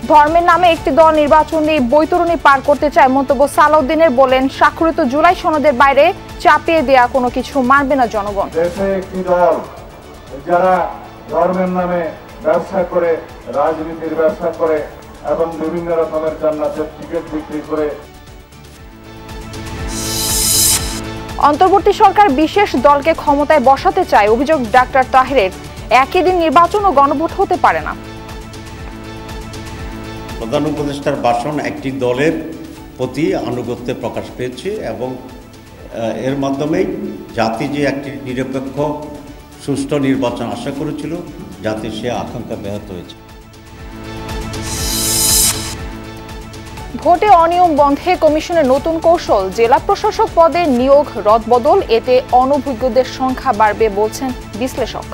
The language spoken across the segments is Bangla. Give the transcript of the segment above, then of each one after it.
ধর্মের নামে একটি দল নির্বাচনী বৈতরণী পার করতে চায় মন্তব্য সালাউদ্দিনের। বলেন, স্বাক্ষরিত জুলাই সনদের বাইরে চাপিয়ে দেয়া কোনো কিছু মানবে না জনগণ। দেশে একটি দল যারা ধর্মের নামে ব্যবসা করে, রাজনীতির ব্যবসা করে এবং বিভিন্ন রকমের জান্নাতের টিকিট বিক্রি করে। অন্তর্বর্তী সরকার বিশেষ দলকে ক্ষমতায় বসাতে চায় অভিযোগ ডাক্তার তাহেরের। একই দিন নির্বাচন ও গণভোট হতে পারে না। প্রধান উপদেষ্টার ভাষণ একটি দলের প্রতি আনুগত্য প্রকাশ পেয়েছে এবং এর মাধ্যমেই জাতি যে একটি নিরপেক্ষ সুষ্ঠু নির্বাচন আশা করেছিল, জাতির সে আকাঙ্ক্ষা ব্যাহত হয়েছে। ভোটে অনিয়ম বন্ধে কমিশনের নতুন কৌশল, জেলা প্রশাসক পদে নিয়োগ রদবদল, এতে অনভিজ্ঞদের সংখ্যা বাড়বে বলছেন বিশ্লেষক।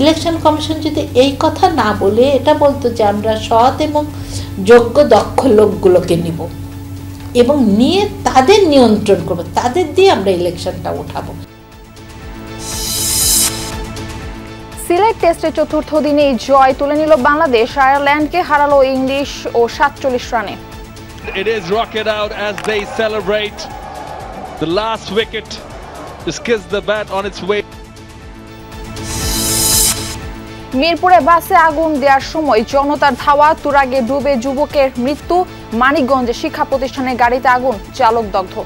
ইলেকশন কমিশন যদি এই কথা না বলে এটা বলতো যে আমরা সৎ এবং যোগ্য দক্ষ লোকগুলোকে নিব এবং নিয়ে তাদের নিয়ন্ত্রণ করব, তাদের দিয়ে আমরা ইলেকশনটা উঠাবো। সিলেট টেস্টে চতুর্থ দিনেই জয় তুলে নিল বাংলাদেশ। আয়ারল্যান্ডকে হারালো ইংলিশ ও 47 রানে। It is rocket out as they celebrate. The last wicket just kissed the bat on its way. মিরপুরে বাসে আগুন দেওয়ার সময় জনতার ধাওয়া, তুরাগে ডুবে যুবকের মৃত্যু। মানিকগঞ্জে শিক্ষা প্রতিষ্ঠানের গাড়িতে আগুন, চালক দগ্ধ।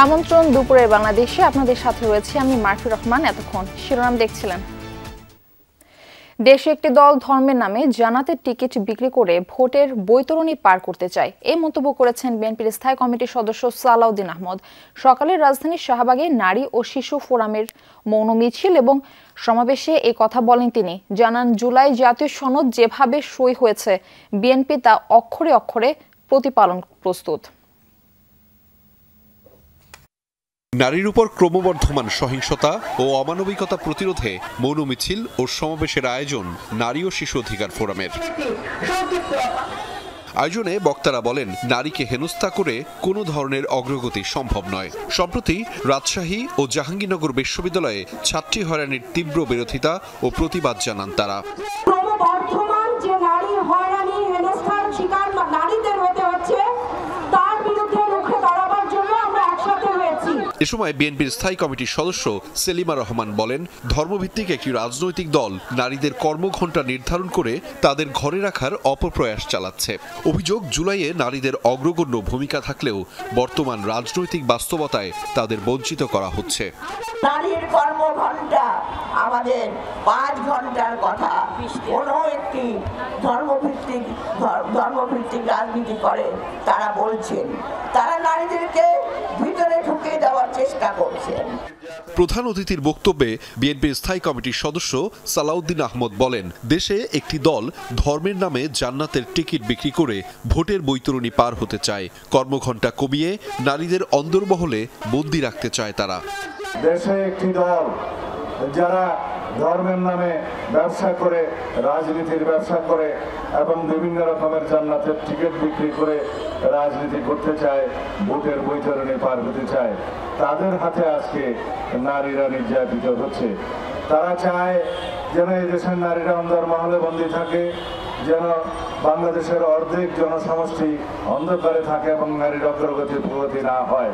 আমন্ত্রণ দুপুরের বাংলাদেশে, আপনাদের সাথে রয়েছে আমি মারফি রহমান। এতক্ষণ শিরোনাম দেখছিলেন। দেশে একটি দল ধর্মের নামে জান্নাতের টিকিট বিক্রি করে ভোটের বৈতরণী পার করতে চায়, এই মন্তব্য করেছেন বিএনপির স্থায়ী কমিটির সদস্য সালাউদ্দিন আহমদ। সকালে রাজধানীর শাহবাগে নারী ও শিশু ফোরামের মৌন মিছিল এবং সমাবেশে এই কথা বলেন তিনি। জানান, জুলাই জাতীয় সনদ যেভাবে সই হয়েছে, বিএনপি তা অক্ষরে অক্ষরে প্রতিপালন প্রস্তুত। নারীর উপর ক্রমবর্ধমান সহিংসতা ও অমানবিকতা প্রতিরোধে মৌন মিছিল ও সমাবেশের আয়োজন নারী ও শিশু অধিকার ফোরামের। আয়োজনে বক্তারা বলেন, নারীকে হেনস্থা করে কোনো ধরনের অগ্রগতি সম্ভব নয়। সম্প্রতি রাজশাহী ও জাহাঙ্গীরনগর বিশ্ববিদ্যালয়ে ছাত্রী হয়রানির তীব্র বিরোধিতা ও প্রতিবাদ জানান তারা। ক্রমবর্ধমান যে নারী হয়রানি হেনস্থার শিকার নারীদের হতে হচ্ছে, তার বিরুদ্ধে রুখে দাঁড়াবার জন্য আমরা একসাথে হয়েছি। এ সময় বিএনপির স্থায়ী কমিটির সদস্য সেলিমা রহমান বলেন, ধর্মভিত্তিক একটি রাজনৈতিক দল নারীদের কর্মঘণ্টা নির্ধারণ করে তাদের ঘরে রাখার অপপ্রয়াস চালাচ্ছে। অভিযোগ, জুলাইয়ে নারীদের অগ্রগণ্য ভূমিকা থাকলেও বর্তমান রাজনৈতিক বাস্তবতায় তাদের বঞ্চিত করা হচ্ছে। নারীর কর্মঘণ্টা আমাদের 5 ঘন্টার কথা কোনো একটি ধর্মভিত্তিক রাজনীতি করে তারা বলছেন, তারা নারীদেরকে ভিতরে ঢুকে দেওয়ার চেষ্টা করছেন। প্রধান অতিথির বক্তব্যে বিএনপির স্থায়ী কমিটির সদস্য সালাউদ্দিন আহমদ বলেন, দেশে একটি দল ধর্মের নামে জান্নাতের টিকিট বিক্রি করে ভোটের বৈতরণী পার হতে চায়। কর্মঘণ্টা কমিয়ে নারীদের অন্দরমহলে বন্দী রাখতে চায় তারা। দেশে একটি দল যারা ধর্মের নামে ব্যবসা করে, রাজনীতির ব্যবসা করে এবং বিভিন্ন রকমের জান্নাতের টিকিট বিক্রি করে রাজনীতি করতে চায়, ভোটের বৈতরণী পার হতে চায়, তাদের হাতে আজকে নারীরা নির্যাতিত হচ্ছে। তারা চায় যেন এই দেশের নারীরা অন্দরমহলে বন্দী থাকে, যেন বাংলাদেশের অর্ধেক জনসমষ্টি অন্ধকারে থাকে এবং নারীর অগ্রগতি প্রগতি না হয়।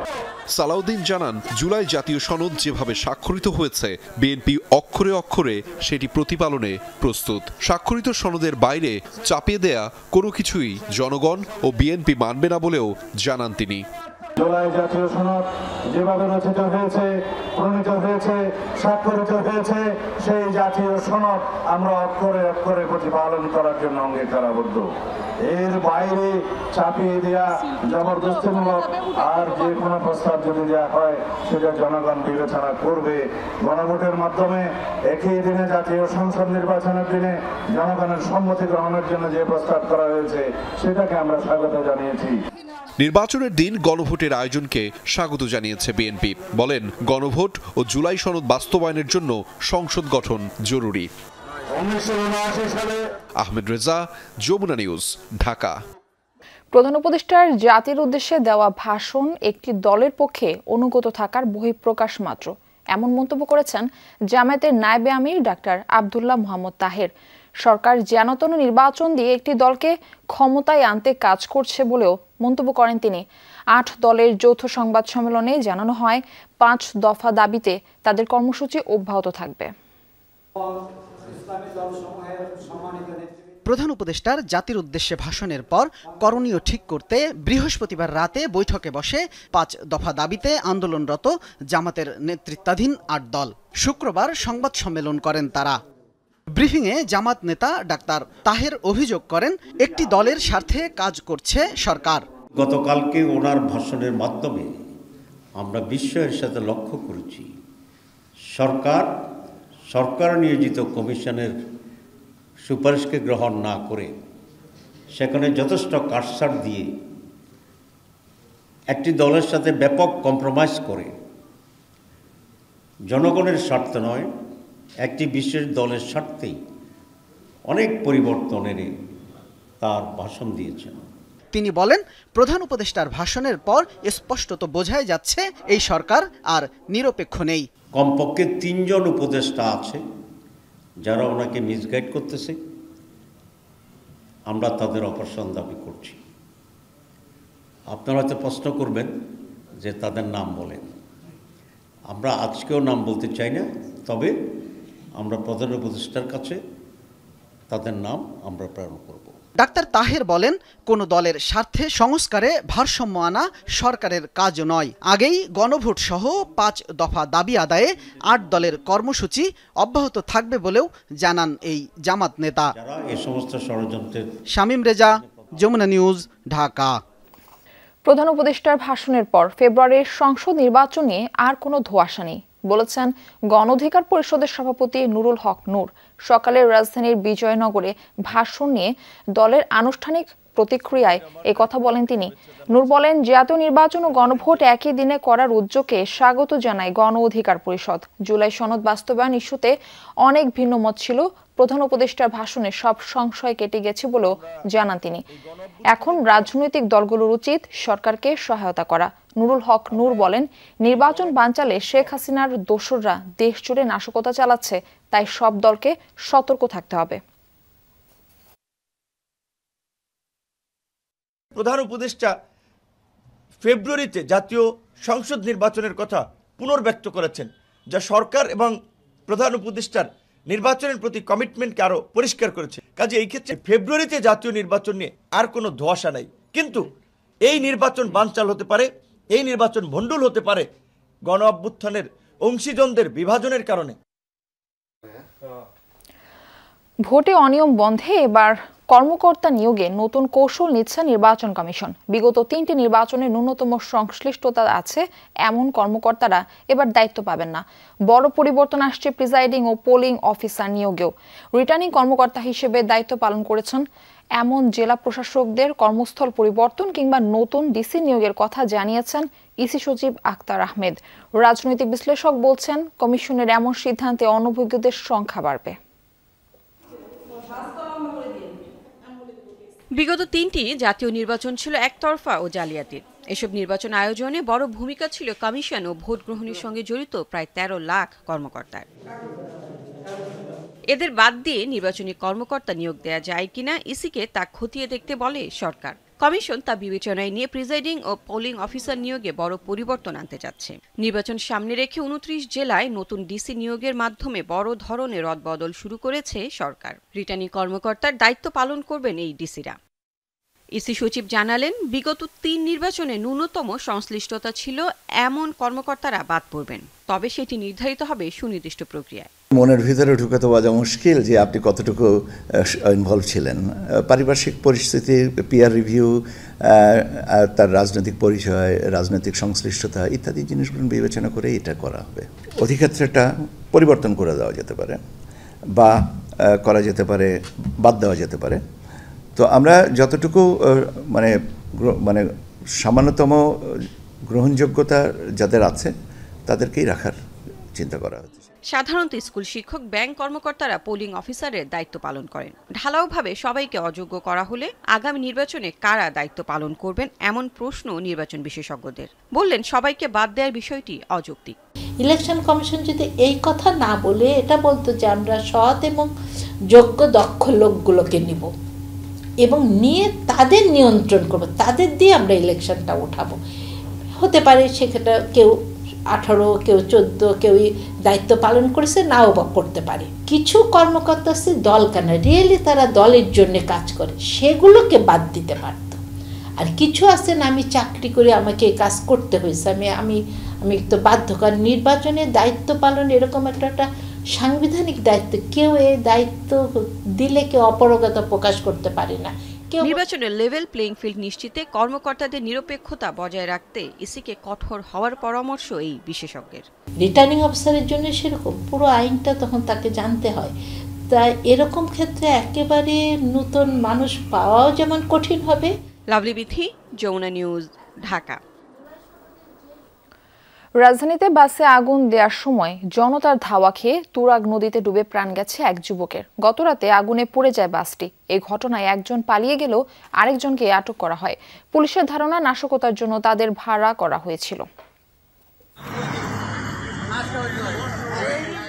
সালাউদ্দিন জানান, জুলাই জাতীয় সনদ যেভাবে স্বাক্ষরিত হয়েছে, বিএনপি অক্ষরে অক্ষরে সেটি প্রতিপালনে প্রস্তুত। স্বাক্ষরিত সনদের বাইরে চাপিয়ে দেয়া কোনো কিছুই জনগণ ও বিএনপি মানবে না বলেও জানান তিনি। জুলাই জাতীয় সনদ যেভাবে রচিত হয়েছে, প্রণীত হয়েছে, স্বাক্ষরিত হয়েছে, সেই জাতীয় সনদ আমরা অক্ষরে অক্ষরে প্রতিপালন করার জন্য অঙ্গীকারাবদ্ধ। এর বাইরে চাপিয়ে দেওয়া জবরদস্তিমূলক আর যে কোনো প্রস্তাব যদি দেওয়া হয় সেটা জনগণ বিবেচনা করবে। গণভোটের মাধ্যমে একই দিনে জাতীয় সংসদ নির্বাচনের দিনে জনগণের সম্মতি গ্রহণের জন্য যে প্রস্তাব করা হয়েছে সেটাকে আমরা স্বাগত জানিয়েছি। নির্বাচনের দিন গণভোটের আয়োজনকে স্বাগত জানিয়েছে বিএনপি। বলেন, গণভোট ও জুলাই সনদ বাস্তবায়নের জন্য সংসদ গঠন জরুরি। আহমেদ রেজা, যমুনা নিউজ, ঢাকা। প্রধান উপদেষ্টার জাতির উদ্দেশ্যে দেওয়া ভাষণ একটি দলের পক্ষে অনুগত থাকার বহিঃপ্রকাশ মাত্র, এমন মন্তব্য করেছেন জামায়াতের নায়েবে আমির ডাক্তার আব্দুল্লাহ মোহাম্মদ তাহের। সরকার যেনতেন নির্বাচন দিয়ে একটি দলকে ক্ষমতায় আনতে কাজ করছে বলেও মন্তব্য করেন তিনি। 8 দলের যৌথ সংবাদ সম্মেলনে জানানো হয় 5 দফা দাবিতে তাদের কর্মসূচি অব্যাহত থাকবে। প্রধান উপদেষ্টার জাতির উদ্দেশ্যে ভাষণের পর করণীয় ঠিক করতে বৃহস্পতিবার রাতে বৈঠকে বসে 5 দফা দাবিতে আন্দোলনরত জামাতের নেতৃত্বাধীন 8 দল। শুক্রবার সংবাদ সম্মেলন করেন তারা। ব্রিফিংয়ে জামাত নেতা ডাক্তার তাহের অভিযোগ করেন, একটি দলের স্বার্থে কাজ করছে সরকার। গতকালকে ওনার ভাষণের মাধ্যমে আমরা বিস্ময়ের সাথে লক্ষ্য করেছি, সরকার নিয়োজিত কমিশনের সুপারিশকে গ্রহণ না করে সেখানে যথেষ্ট কাটছাঁট দিয়ে একটি দলের সাথে ব্যাপক কম্প্রোমাইজ করে জনগণের স্বার্থ নয়, একটি বিশেষ দলের স্বার্থেই অনেক পরিবর্তন এনে তার ভাষণ দিয়েছেন। তিনি বলেন, প্রধান উপদেষ্টার ভাষণের পর স্পষ্টত বোঝাই যাচ্ছে এই সরকার আর নিরপেক্ষ নেই। কমপক্ষে 3 জন উপদেষ্টা আছে যারা ওনাকে মিসগাইড করতেছে। আমরা তাদের অপসারণ দাবি করছি। আপনারা হয়তো প্রশ্ন করবেন যে তাদের নাম বলেন। আমরা আজকেও নাম বলতে চাই না, তবে আমরা প্রধান উপদেষ্টার কাছে তাদের নাম আমরা প্রেরণ করব। ডাক্তার তাহের বলেন, কোন দলের স্বার্থে সংস্কারে ভারসাম্য আনা সরকারের কাজ নয়। আগেই গণভোট সহ 5 দফা দাবি আদায়ে 8 দলের কর্মসূচি অব্যাহত থাকবে বলেও জানান এই জামাত নেতা। যারা এই সমস্ত ষড়যন্ত্রের। শামীম রেজা, যমুনা নিউজ, ঢাকা। প্রধান উপদেষ্টার ভাষণের পর ফেব্রুয়ারির সংসদ নির্বাচন নিয়ে আর কোনো ধোঁয়াশা নেই বলেছেন গণ অধিকার পরিষদের সভাপতি নুরুল হক নূর। সকালে রাজধানীর বিজয়নগরে ভাষণ নিয়ে দলের আনুষ্ঠানিক প্রতিক্রিয়ায় এই কথা বলেন তিনি। নূর বলেন, জাতীয় নির্বাচন ও গণভোট একই দিনে করার উদ্যোগকে স্বাগত জানায় গণ অধিকার পরিষদ। জুলাই সনদ বাস্তবায়ন ইস্যুতে অনেক ভিন্ন মত ছিল, প্রধান উপদেষ্টার ভাষণে সব সংশয় কেটে গেছে বলেও জানান তিনি। এখন রাজনৈতিক দলগুলোর উচিত সরকারকে সহায়তা করা। নুরুল হক নূর বলেন, নির্বাচন বানচালে শেখ হাসিনার দোসররা দেশ জুড়ে নাশকতা চালাচ্ছে, তাই সব দলকে সতর্ক থাকতে হবে। প্রধান উপদেষ্টা ফেব্রুয়ারিতে জাতীয় সংসদ নির্বাচনের কথা পুনর্ব্যক্ত করেছেন, যা সরকার এবং প্রধান উপদেষ্টার নির্বাচনের প্রতি কমিটমেন্টকে আরো পরিষ্কার করেছে। কাজে এই ক্ষেত্রে ফেব্রুয়ারিতে জাতীয় নির্বাচন নিয়ে আর কোনো ধোঁয়াশা নাই, কিন্তু এই নির্বাচন বানচাল হতে পারে, এই নির্বাচন ভণ্ডুল হতে পারে গণ অভ্যুত্থানের অংশীজনদের বিভাজনের কারণে। ভোটে অনিয়ম বন্ধে এবার কর্মকর্তা নিয়োগে নতুন কৌশল নিচ্ছে নির্বাচন কমিশন। বিগত 3টি নির্বাচনে ন্যূনতম সংশ্লিষ্টতা আছে এমন কর্মকর্তারা এবার দায়িত্ব পাবেন না। বড় পরিবর্তন আসছে প্রিজাইডিং ও পোলিং অফিসার নিয়োগেও। রিটার্নিং কর্মকর্তা হিসেবে দায়িত্ব পালন করেছেন এমন জেলা প্রশাসকদের কর্মস্থল পরিবর্তন কিংবা নতুন ডিসি নিয়োগের কথা জানিয়েছেন ইসি সচিব আক্তার আহমেদ। রাজনৈতিক বিশ্লেষক বলছেন, কমিশনের এমন সিদ্ধান্তে অনভিজ্ঞদের সংখ্যা বাড়বে। বিগত 3টি জাতীয় নির্বাচন ছিল একতরফা ও জালিয়াতির। এসব নির্বাচন আয়োজনে বড় ভূমিকা ছিল কমিশন ও ভোট গ্রহণের সঙ্গে জড়িত প্রায় 13 লাখ কর্মকর্তার। এদের বাদ দিয়ে নির্বাচনী কর্মকর্তা নিয়োগ দেয়া যায় কিনা ইসিকে তা খতিয়ে দেখতে বলে সরকার। কমিশন তা বিবেচনায় নিয়ে প্রিজাইডিং ও পোলিং অফিসার নিয়োগে বড় পরিবর্তন আনতে যাচ্ছে। নির্বাচন সামনে রেখে 29 জেলায় নতুন ডিসি নিয়োগের মাধ্যমে বড় ধরনের রদবদল শুরু করেছে সরকার। রিটার্নিং কর্মকর্তার দায়িত্ব পালন করবেন এই ডিসিরা। ইসি সচিব জানালেন, বিগত ৩ নির্বাচনে ন্যূনতম সংশ্লিষ্টতা ছিল এমন কর্মকর্তারা বাদ পড়বেন, তবে সেটি নির্ধারিত হবে সুনির্দিষ্ট প্রক্রিয়ায়। মনের ভিতরে ঢুকে তো বোঝা মুশকিল যে আপনি কতটুকু ইনভলভ ছিলেন। পারিপার্শ্বিক পরিস্থিতি, পিয়ার রিভিউ, তার রাজনৈতিক পরিচয়, রাজনৈতিক সংশ্লিষ্টতা ইত্যাদি জিনিসগুলো বিবেচনা করে এটা করা হবে। অধিক্ষেত্রটা পরিবর্তন করে দেওয়া যেতে পারে বা করা যেতে পারে, বাদ দেওয়া যেতে পারে। তো আমরা যতটুকু মানে সামান্যতম গ্রহণযোগ্যতা যাদের আছে তাদেরকেই রাখার চিন্তা করা হচ্ছে। সাধারণত স্কুল শিক্ষক, ব্যাংক কর্মকর্তারা পোলিং অফিসারের দায়িত্ব পালন করেন। ঢালাওভাবে সবাইকে অযোগ্য করা হলে আগামী নির্বাচনে কারা দায়িত্ব পালন করবেন এমন প্রশ্ন নির্বাচন বিশেষজ্ঞদের। বললেন, সবাইকে বাদ দেওয়ার বিষয়টি অযৌক্তিক। ইলেকশন কমিশন যদি এই কথা না বলে এটা বলতো যে আমরা সৎ এবং যোগ্য দক্ষ লোকগুলোকে নিব এবং নিয়ে তাদের নিয়ন্ত্রণ করব, তাদের দিয়ে আমরা ইলেকশনটা উঠাবো। হতে পারে সেক্ষেত্রে কেউ 18, কেউ 14, কেউ দায়িত্ব পালন করেছে, নাও বা করতে পারে। কিছু কর্মকর্তা আছে দল কেন, রিয়েলি তারা দলের জন্য কাজ করে, সেগুলোকে বাদ দিতে পারত। আর কিছু আছে না, আমি চাকরি করে আমাকে এই কাজ করতে হয়েছে, আমি তো বাধ্যকর। নির্বাচনের দায়িত্ব পালন এরকম একটা সাংবিধানিক দায়িত্ব, কেউ এই দায়িত্ব দিলে কেউ অপারগতা প্রকাশ করতে পারে না। নির্বাচনের লেভেল প্লেইং ফিল্ড নিশ্চিতে কর্মকর্তাদের নিরপেক্ষতা বজায় রাখতে ইসিকে কঠোর হওয়ার পরামর্শ এই বিশেষজ্ঞের। রিটার্নিং অফিসারের জন্য সেরকম পুরো আইনটা তখন তাকে জানতে হয়। তাই এরকম ক্ষেত্রে একেবারে নতুন মানুষ পাওয়াও যেমন কঠিন হবে। লাভলি বিথি, যমুনা নিউজ, ঢাকা। রাজধানীতে বাসে আগুন দেওয়ার সময় জনতার ধাওয়া খেয়ে তুরাগ নদীতে ডুবে প্রাণ গেছে এক যুবকের। গতরাতে আগুনে পুড়ে যায় বাসটি। এই ঘটনায় একজন পালিয়ে গেলেও আরেকজনকে আটক করা হয়। পুলিশের ধারণা, নাশকতার জন্য তাদের ভাড়া করা হয়েছিল।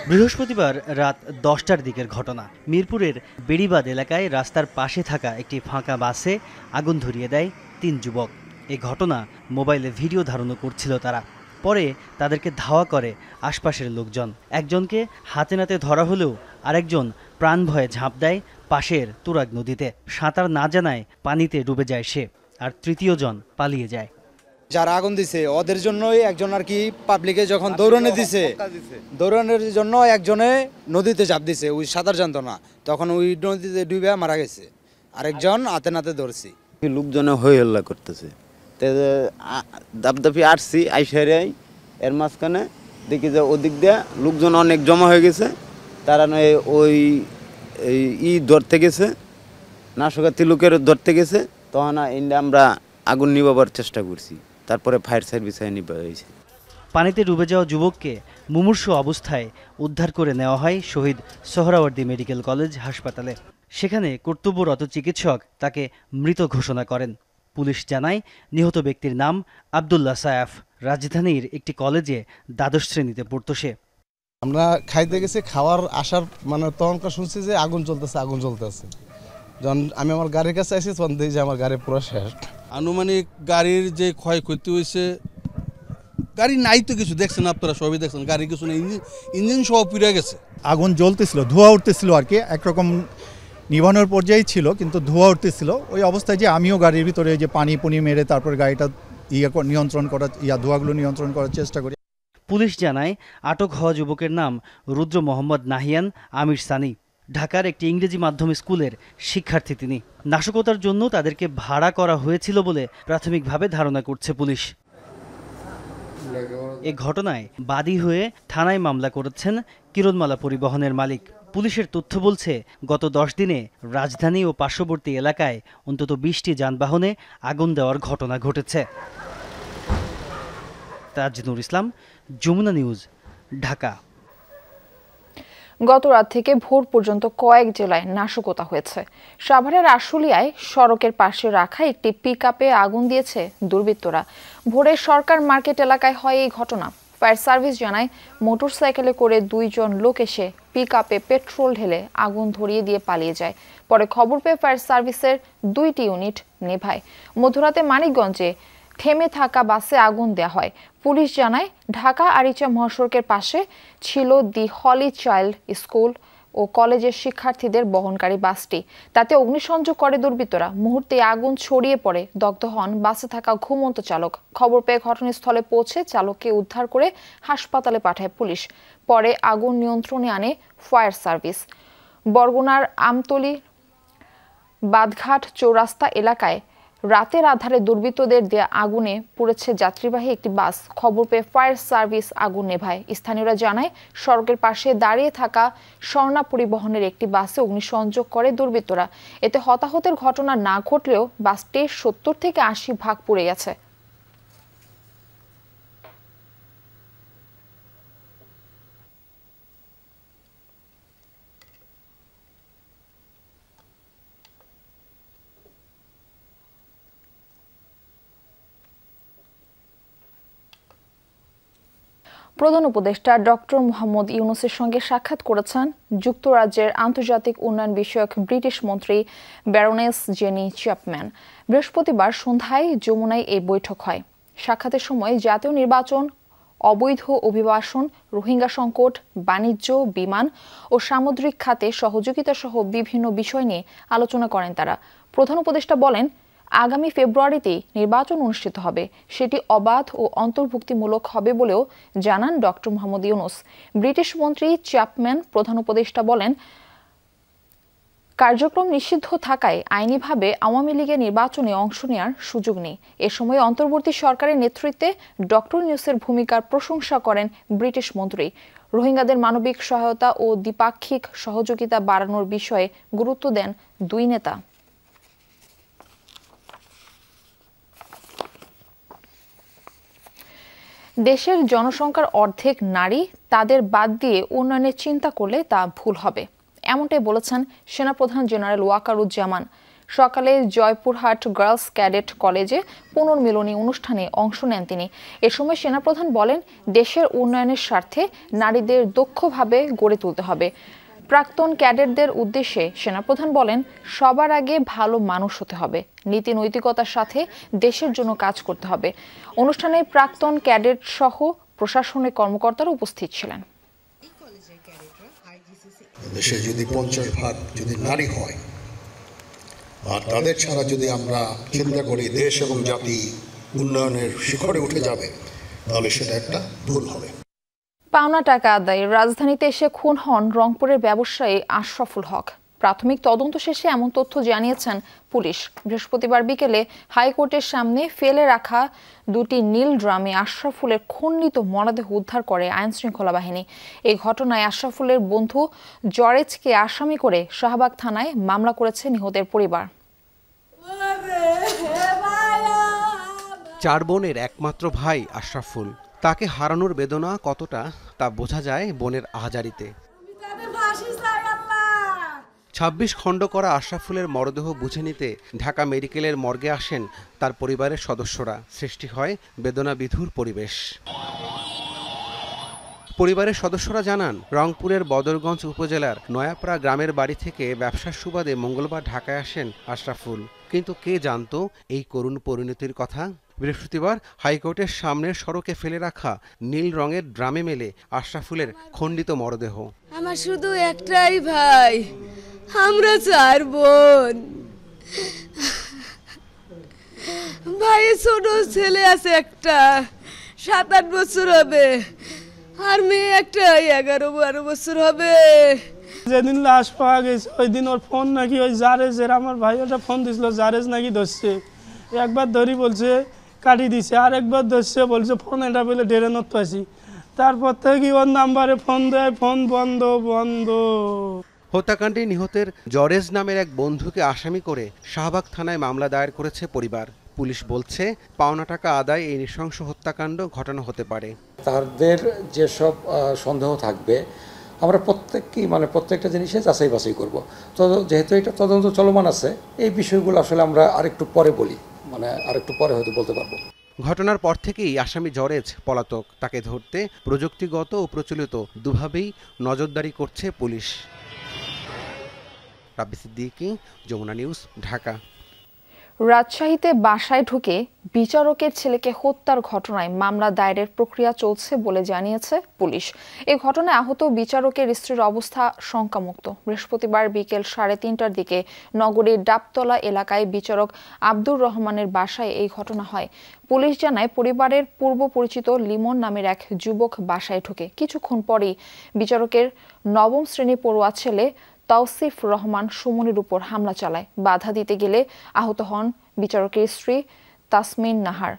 বৃহস্পতিবার রাত 10টার দিকের ঘটনা। মিরপুরের বেড়িবাঁধ এলাকায় রাস্তার পাশে থাকা একটি ফাঁকা বাসে আগুন ধরিয়ে দেয় 3 যুবক। এই ঘটনা মোবাইলে ভিডিও ধারণও করছিল তারা। পরে তাদেরকে ধাওয়া করে আশপাশের লোকজন। একজনকে হাতে নাতে ধরা হলেও আরেকজন প্রাণ ভয়ে ঝাঁপ দেয় পাশের তুরাগ নদীতে। সাঁতার না জানায় পানিতে ডুবে যায় সে, আর তৃতীয় জন পালিয়ে যায়। যারা আগুন দিছে ওদের জন্যই একজন আর কি পাবলিকে যখন দৌড়ানো দিছে, দৌড়ানোর জন্য একজনে নদীতে ঝাঁপ দিছে, ওই সাঁতার জানতো না, তখন ওই নদীতে ডুবে মারা গেছে। আরেকজন হাতে নাতে ধরছি। লোকজনে হই হল্লা করতেছে, দাপদাপি আসছি আইসারাই, এর মাঝখানে দেখি যে ওদিক দিয়ে লোকজন অনেক জমা হয়ে গেছে। তারা নয় ওই ধরতে গেছে, নাশকাতি লোকের ধরতে গেছে, তখন আমরা আগুন নিভাবার চেষ্টা করছি। তারপরে ফায়ার সার্ভিস নিভা হয়েছে। পানিতে ডুবে যাওয়া যুবককে মুমূর্ষু অবস্থায় উদ্ধার করে নেওয়া হয় শহীদ সোহরাওয়ার্দী মেডিকেল কলেজ হাসপাতালে। সেখানে কর্তব্যরত চিকিৎসক তাকে মৃত ঘোষণা করেন। পুলিশ জানায়, নিহত ব্যক্তির নাম আব্দুল্লাহ সায়াফ। রাজধানীর একটি কলেজে দ্বাদশ শ্রেণীতে পড়তো সে। আমরা খাইতে গেছি, খাওয়ার আসার তখনকার শুনছি যে আগুন চলতেছে। যখন আমি আমার গাড়ির কাছে আসি তখন দেখি যে আমার গাড়ি পুরো শেষ। আনুমানিক গাড়ির যে ক্ষয়ক্ষতি হয়েছে, গাড়ি নাই তো কিছু দেখছেন আপনারা, সবই দেখছেন, গাড়ির কিছু নেই, ইঞ্জিন সহ পুড়ে গেছে। আগুন জ্বলতেছিল, ধোঁয়া উঠতেছিল আর কি, একরকম নিভানোর পর্যায়ে ছিল, কিন্তু ধোঁয়া উঠতেছিল। ওই অবস্থায় যে আমিও গাড়ির ভিতরে যে পানি মেরে তারপর গাড়িটা ধোঁয়াগুলো নিয়ন্ত্রণ করার চেষ্টা করি। পুলিশ জানায়, আটক হওয়া যুবকের নাম রুদ্র মোহাম্মদ নাহিয়ান আমির সানি। ঢাকার একটি ইংরেজি মাধ্যম স্কুলের শিক্ষার্থী তিনি। নাশকতার জন্য তাদেরকে ভাড়া করা হয়েছিল বলে প্রাথমিকভাবে ধারণা করছে পুলিশ। এ ঘটনায় বাদী হয়ে থানায় মামলা করেছেন কিরণমালা পরিবহনের মালিক। পুলিশের তথ্য বলছে, গত 10 দিনে রাজধানী ও পার্শ্ববর্তী এলাকায় অন্তত 20টি যানবাহনে আগুন দেওয়ার ঘটনা ঘটেছে। তাজনুর ইসলাম, যমুনা নিউজ, ঢাকা। গত রাত থেকে ভোর পর্যন্ত কয়েক জেলায় নাশকতা হয়েছে। সাভারের আশুলিয়ায় সড়কের পাশে রাখা একটি পিকআপে আগুন দিয়েছে দুর্বৃত্তরা। ভোরে সরকার মার্কেট এলাকায় হয় এই ঘটনা। ফায়ার সার্ভিস জানায়, মোটরসাইকেলে করে 2 জন লোক এসে পিকআপে পেট্রোল ঢেলে আগুন ধরিয়ে দিয়ে পালিয়ে যায়। পরে খবর পেয়ে ফায়ার সার্ভিসের 2টি ইউনিট নেভায়। মধ্যরাতে মানিকগঞ্জে থেমে থাকা বাসে আগুন দেওয়া হয়। পুলিশ জানায়, ঢাকা আরিচা মহাসড়কের পাশে ছিল দি হলি চাইল্ড স্কুল। ও কলেজের শিক্ষার্থীদের বহনকারী বাসটি। তাতে অগ্নিসংযোগ করে দুর্বৃত্তরা। মুহূর্তে আগুন ছড়িয়ে পড়ে, দগ্ধ হন বাসে থাকা ঘুমন্ত চালক। খবর পেয়ে ঘটনাস্থলে পৌঁছে চালককে উদ্ধার করে হাসপাতালে পাঠায় পুলিশ। পরে আগুন নিয়ন্ত্রণে আনে ফায়ার সার্ভিস। বরগুনার আমতলী বাদঘাট চৌরাস্তা এলাকায় রাতের আধারে দুর্বৃত্তদের দেয়া আগুনে পুড়েছে যাত্রীবাহী একটি বাস। খবর পেয়ে ফায়ার সার্ভিস আগুন নেভায়। স্থানীয়রা জানায়, সড়কের পাশে দাঁড়িয়ে থাকা স্বর্ণা পরিবহনের একটি বাসে অগ্নিসংযোগ করে দুর্বৃত্তরা। এতে হতাহতের ঘটনা না ঘটলেও বাসটির 70 থেকে 80 ভাগ পুড়ে গেছে। প্রধান উপদেষ্টা ডক্টর মোহাম্মদ ইউনূসের সঙ্গে সাক্ষাৎ করেছেন যুক্তরাজ্যের আন্তর্জাতিক উন্নয়ন বিষয়ক ব্রিটিশ মন্ত্রী ব্যারোনেস জেনি চ্যাপম্যান। বৃহস্পতিবার সন্ধ্যায় যমুনায় এই বৈঠক হয়। সাক্ষাতের সময় জাতীয় নির্বাচন, অবৈধ অভিবাসন, রোহিঙ্গা সংকট, বাণিজ্য, বিমান ও সামুদ্রিক খাতে সহযোগিতা সহ বিভিন্ন বিষয় নিয়ে আলোচনা করেন তারা। প্রধান উপদেষ্টা বলেন, আগামী ফেব্রুয়ারিতেই নির্বাচন অনুষ্ঠিত হবে, সেটি অবাধ ও অন্তর্ভুক্তিমূলক হবে বলেও জানান ডক্টর মোহাম্মদ ইউনূস। ব্রিটিশ মন্ত্রী চ্যাপম্যান প্রধান উপদেষ্টা বলেন, কার্যক্রম নিষিদ্ধ থাকায় আইনিভাবে আওয়ামী লীগের নির্বাচনে অংশ নেওয়ার সুযোগ নেই। এ সময় অন্তর্বর্তী সরকারের নেতৃত্বে ডক্টর ইউনূসের ভূমিকার প্রশংসা করেন ব্রিটিশ মন্ত্রী। রোহিঙ্গাদের মানবিক সহায়তা ও দ্বিপাক্ষিক সহযোগিতা বাড়ানোর বিষয়ে গুরুত্ব দেন দুই নেতা। দেশের জনসংখ্যার অর্ধেক নারী, তাদের বাদ দিয়ে উন্নয়নের চিন্তা করলে তা ভুল হবে, এমনটাই বলেছেন সেনাপ্রধান জেনারেল ওয়াকারুজ্জামান। সকালে জয়পুরহাট গার্লস ক্যাডেট কলেজে পুনর্মিলনী অনুষ্ঠানে অংশ নেন তিনি। এ সময় সেনাপ্রধান বলেন, দেশের উন্নয়নের স্বার্থে নারীদের দক্ষভাবে গড়ে তুলতে হবে। প্রাক্তন ক্যাডেটদের উদ্দেশ্যে সেনাপ্রধান বলেন, সবার আগে ভালো মানুষ হতে হবে, নীতি নৈতিকতার সাথে দেশের জন্য কাজ করতে হবে। অনুষ্ঠানে প্রাক্তন ক্যাডেট সহ প্রশাসনের কর্মকর্তারা উপস্থিত ছিলেন। দেশে যদি 50% যদি নারী হয় আর তাদের ছাড়া যদি আমরা চিন্তা করি দেশ এবং জাতি উন্নয়নের শিখরে উঠে যাবে, তাহলে সেটা একটা ভুল হবে। পাওনা টাকা আদায়ে রাজধানীতে এসে খুন হন রংপুরের ব্যবসায়ী আশরাফুল হক। প্রাথমিক তদন্ত শেষে এমন তথ্য জানিয়েছেন পুলিশ। বৃহস্পতিবার বিকেলে হাইকোর্টের সামনে ফেলে রাখা দুটি নীল ড্রামে আশরাফুলের খণ্ডিত মরদেহ উদ্ধার করে আইনশৃঙ্খলা বাহিনী। এই ঘটনায় আশরাফুলের বন্ধু জরেজকে আসামি করে শাহবাগ থানায় মামলা করেছে নিহতের পরিবার। 4 বোনের একমাত্র ভাই আশরাফুল। তাকে হারানোর বেদনা কতটা তা বোঝা যায় বোনের আহাজারিতে। 26 খণ্ড করা আশরাফুলের মরদেহ বুঝে নিতে ঢাকা মেডিকেলের মর্গে আসেন তার পরিবারের সদস্যরা। সৃষ্টি হয় বেদনাবিধুর পরিবেশ। পরিবারের সদস্যরা জানান, রংপুরের বদরগঞ্জ উপজেলার নয়াপাড়া গ্রামের বাড়ি থেকে ব্যবসার সুবাদে মঙ্গলবার ঢাকায় আসেন আশরাফুল। কিন্তু কে জানতো এই করুণ পরিণতির কথা? বৃহস্পতিবার হাইকোর্টের সামনের সড়কে ফেলে রাখা নীল রঙের ড্রামে মেলে আশরাফুলের খণ্ডিত মরদেহ। আমার শুধু একটাই ভাই, আমরা 4 বোন। ভাইয়ের ছোট ছেলে আছে একটা, 7-8 বছর হবে, আর মেয়ে একটা 11-12 বছর হবে। যেদিন লাশ পাওয়া গেছে ওই দিন ওর ফোন নাকি ওই জারেজের, আমার ভাই ওটা ফোন দিছিল, জারেজ নাকি ধরছে। একবার ধরি বলছে কাটি দিছে, আর একবার ধরছে বলছে ফোন এটা বলে ডেরে নত পাইছি। তারপর থেকে ওর নাম্বারে ফোন দেয়, ফোন বন্ধ বন্ধ। হত্যাকাণ্ডে নিহতের জরেজ নামের এক বন্ধুকে আসামি করে শাহবাগ থানায় মামলা দায়ের করেছে পরিবার। পুলিশ বলছে, পাওনা টাকা আদায় এই নৃশংস হত্যাকাণ্ড ঘটানো হতে পারে। তাদের যেসব সন্দেহ থাকবে আমরা প্রত্যেকটা জিনিসে যাচাই বাছাই করব। তো যেহেতু এটা তদন্ত চলমান আছে, এই বিষয়গুলো আসলে আমরা আরেকটু পরে বলি, আরেকটু পরে হয়তো বলতে পারবো। ঘটনার পর থেকেই আসামি জরেজ পলাতক। তাকে ধরতে প্রযুক্তিগত ও প্রচলিত দুভাবেই নজরদারি করছে পুলিশ। রাব্বি সিদ্দিকী, যমুনা নিউজ, ঢাকা। রাজশাহীতে বাসায় ঢুকে বিচারকের ছেলেকে হত্যার ঘটনায় মামলা দায়েরের প্রক্রিয়া চলছে বলে জানিয়েছে পুলিশ। এই ঘটনায় আহত বিচারকের স্ত্রীর অবস্থা শঙ্কামুক্ত। বৃহস্পতিবার বিকেল 3:30টার দিকে নগরীর ডাবতলা এলাকায় বিচারক আব্দুর রহমানের বাসায় এই ঘটনা হয়। পুলিশ জানায়, পরিবারের পূর্ব পরিচিত লিমন নামের এক যুবক বাসায় ঢুকে কিছুক্ষণ পরই বিচারকের 9ম শ্রেণী পড়ুয়া ছেলে তৌসিফ রহমান সুমনের উপর হামলা চালায়। বাধা দিতে গেলে আহত হন বিচারকের স্ত্রী তাসমিন নাহার।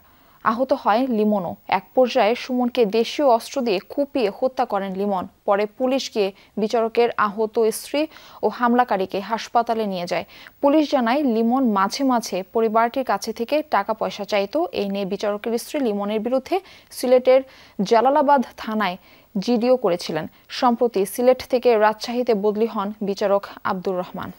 আহত হয় লিমনও। এক পর্যায়ে সুমনকে দেশীয় অস্ত্র দিয়ে কুপিয়ে হত্যা করেন লিমন। পরে পুলিশ গিয়ে বিচারকের আহত স্ত্রী ও হামলাকারীকে হাসপাতালে নিয়ে যায়। পুলিশ জানায়, লিমন মাঝে মাঝে পরিবারটির কাছে থেকে টাকা পয়সা চাইতো। এই নিয়ে বিচারকের স্ত্রী লিমনের বিরুদ্ধে সিলেটের জালালাবাদ থানায় জিডিও করেছিলেন। সম্প্রতি সিলেট থেকে রাজশাহীতে বদলি হন বিচারক আব্দুর রহমান।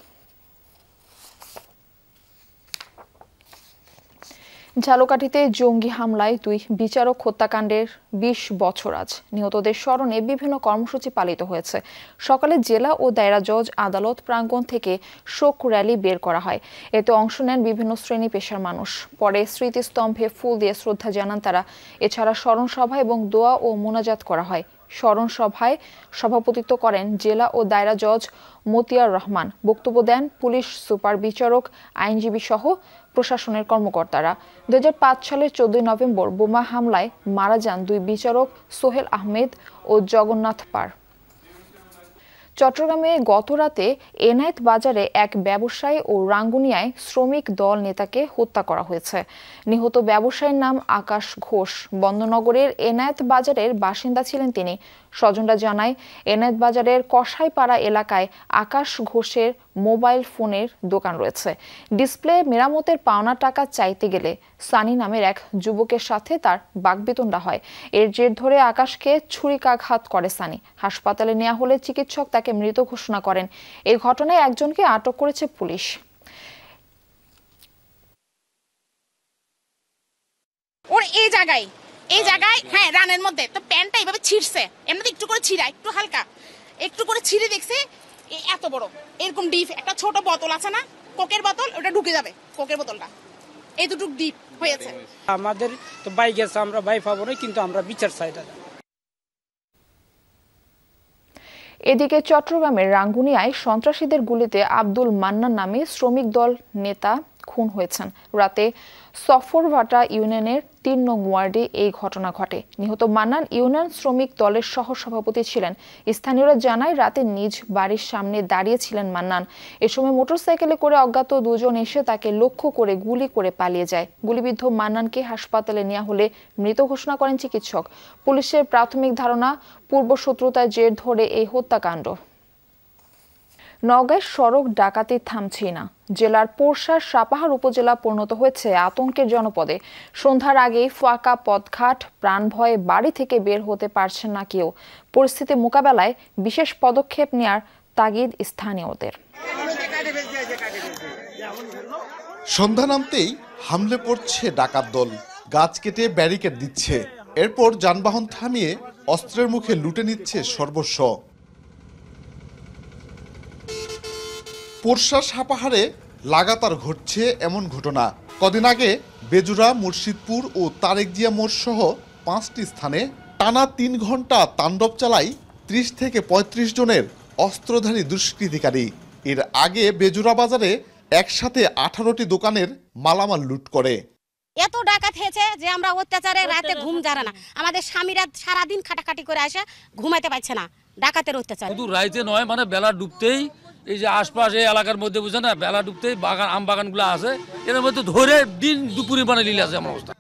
ঝালকাঠিতে জঙ্গি হামলায় 2 বিচারক হত্যাকাণ্ডের 20 বছর আজ। নিহতদের স্মরণে বিভিন্ন কর্মসূচি পালিত হয়েছে। সকালে জেলা ও দায়রা জজ আদালত প্রাঙ্গণ থেকে শোক র্যালি বের করা হয়। এতে অংশ নেন বিভিন্ন শ্রেণী পেশার মানুষ। পরে স্মৃতিস্তম্ভে ফুল দিয়ে শ্রদ্ধা জানান তারা। এছাড়া স্মরণ সভা এবং দোয়া ও মোনাজাত করা হয়। স্মরণ সভায় সভাপতিত্ব করেন জেলা ও দায়রা জজ মতিয়ার রহমান। বক্তব্য দেন পুলিশ সুপার বিচারক, আইনজীবী সহ প্রশাসনের কর্মকর্তারা। 2005 সালের 14 নভেম্বর বোমা হামলায় মারা যান 2 বিচারক সোহেল আহমেদ ও জগন্নাথ পার। চট্টগ্রামে গতরাতে এনায়েত বাজারে এক ব্যবসায়ী ও রাঙ্গুনিয়ায় শ্রমিক দল নেতাকে হত্যা করা হয়েছে। নিহত ব্যবসায়ীর নাম আকাশ ঘোষ। বন্দনগরের এনায়েত বাজারের বাসিন্দা ছিলেন তিনি। স্বজনরা জানায়, এনায়েত বাজারের কসাইপাড়া এলাকায় আকাশ ঘোষের মোবাইল ফোনের দোকান রয়েছে। ডিসপ্লে মেরামতের পাওনা টাকা চাইতে গেলে সানি নামের এক যুবকের সাথে তার বাকবিতণ্ডা হয়। এর জের ধরে আকাশকে ছুরিকাঘাত করে সানি। হাসপাতালে নেওয়া হলে চিকিৎসক তাকে মৃত ঘোষণা করেন। এই ঘটনায় একজনকে আটক করেছে পুলিশ। ওর এই জায়গায় হ্যাঁ রানের মধ্যে তো প্যান্টটা এইভাবে ছিঁড়ছে। এমনিতে একটু করে ছিঁড়া, একটু হালকা একটু করে ছিঁড়ে দেখছে এত বড় এরকম ডিপ। একটা ছোট বোতল আছে না, কোকের বোতল, ওটা ঢুকে যাবে কোকের বোতলটা। এই দুটো ডিপ হয়েছে। আমাদের তো বাই গেছে, আমরা বাই পাবো না, কিন্তু আমরা বিচার চাই। এদিকে চট্টগ্রামের রাঙ্গুনিয়ায় সন্ত্রাসীদের গুলিতে আব্দুল মান্নান নামে শ্রমিক দল নেতা খুন হয়েছেন। রাতে সফরভাটা ইউনিয়নের 3 নং ওয়ার্ডে এই ঘটনা ঘটে। নিহত মান্নান ইউনিয়ন শ্রমিক দলের সহ সভাপতি ছিলেন। স্থানীয়রা জানায়, রাতে নিজ বাড়ির সামনে দাঁড়িয়ে ছিলেন মান্নান। এ সময় মোটরসাইকেলে করে অজ্ঞাত 2 জন এসে তাকে লক্ষ্য করে গুলি করে পালিয়ে যায়। গুলিবিদ্ধ মান্নানকে হাসপাতালে নেওয়া হলে মৃত ঘোষণা করেন চিকিৎসক। পুলিশের প্রাথমিক ধারণা, পূর্বশত্রুতার জের ধরে এই হত্যাকাণ্ড। নওগাঁয় সড়ক ডাকাতি থামছেই না। জেলার পোরশার সাপাহার উপজেলা পরিণত হয়েছে আতঙ্কের জনপদে। সন্ধ্যার আগেই ফাঁকা পথঘাট, প্রাণ ভয়ে বাড়ি থেকে বের হতে পারছেন না কেউ। পরিস্থিতি মোকাবেলায় বিশেষ পদক্ষেপ নেয়ার তাগিদ স্থানীয়দের। সন্ধ্যা নামতেই হামলে পড়ছে ডাকাত দল। গাছ কেটে ব্যারিকেড দিচ্ছে, এরপর যানবাহন থামিয়ে অস্ত্রের মুখে লুটে নিচ্ছে সর্বস্ব। পোরশা সাপাহারে লাগাতার ঘটছে এমন ঘটনা। কদিন আগে বেজুরা, মুর্শিদপুর ও তারেক জিয়া মোড় সহ 5টি স্থানে টানা 3 ঘন্টা তাণ্ডব চালায় 30 থেকে 35 জনের অস্ত্রধারী দুষ্কৃতিকারী। এর আগে বেজুরা বাজারে একসাথে 18টি দোকানের মালামাল লুট করে। এত ডাকাত হয়েছে যে আমরা অত্যাচারে রাতে ঘুম যারা না, আমাদের স্বামীরা সারাদিন খাটাখাটি করে আসে, ঘুমাইতে পারছে না ডাকাতের অত্যাচার। শুধু রাইতে নয়, মানে বেলা ডুবতেই এই যে আশপাশ এই এলাকার মধ্যে বুঝে না, বেলা ডুবতেই বাগান, আম বাগানগুলো আছে, এর মধ্যে ধরে দিন দুপুরে মানে লীলা আছে আমার অবস্থা।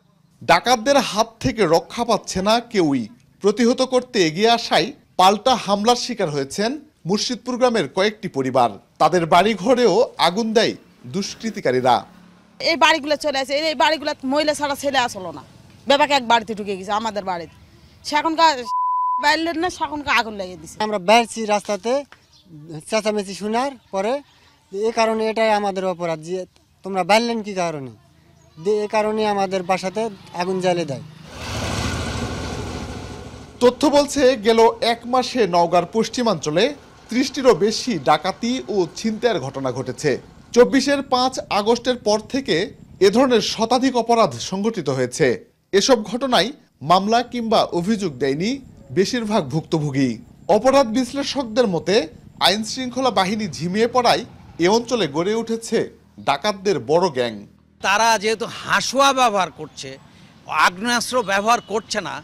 ডাকাতদের হাত থেকে রক্ষা পাচ্ছে না কেউই। প্রতিহত করতে এগিয়ে আসায় পাল্টা হামলার শিকার হয়েছেন মুর্শিদপুর গ্রামের কয়েকটি পরিবার। তাদের বাড়ি ঘরেও আগুন দেয় দুষ্কৃতিকারীরা। এই বাড়িগুলো চলে আসে, এই বাড়িগুলো মহিলা ছাড়া ছেলে আসলো না। বেবাকে এক বাড়িতে ঢুকে গেছে আমাদের বাড়িতে, সেখনকার বাইরের না, সেখনকার আগুন লাগিয়ে দিছে। আমরা বেরছি রাস্তাতে, চেঁচামেচি শোনার পরে এই কারণে এটাই আমাদের অপরাধ যে তোমরা বাইরলেন কি কারণে, এই কারণে আমাদের বাসাতে আগুন জ্বালিয়ে দেয়। তথ্য বলছে, গেল 1 মাসে নওগাঁর পশ্চিমাঞ্চলে 30টিরও বেশি ডাকাতি ও ছিনতাইয়ের ঘটনা ঘটেছে। 24-এর 5 আগস্টের পর থেকে এ ধরনের শতাধিক অপরাধ সংঘটিত হয়েছে। এসব ঘটনায় মামলা কিংবা অভিযোগ দেয়নি বেশিরভাগ ভুক্তভোগী। অপরাধ বিশ্লেষকদের মতে আইন শৃঙ্খলা বাহিনী ঝিমিয়ে পড়ায় এ অঞ্চলে গড়ে উঠেছে ডাকাতদের বড় গ্যাং। তারা যেহেতু হাসুয়া ব্যবহার করছে, আগ্নেয়াস্ত্র ব্যবহার করছে না,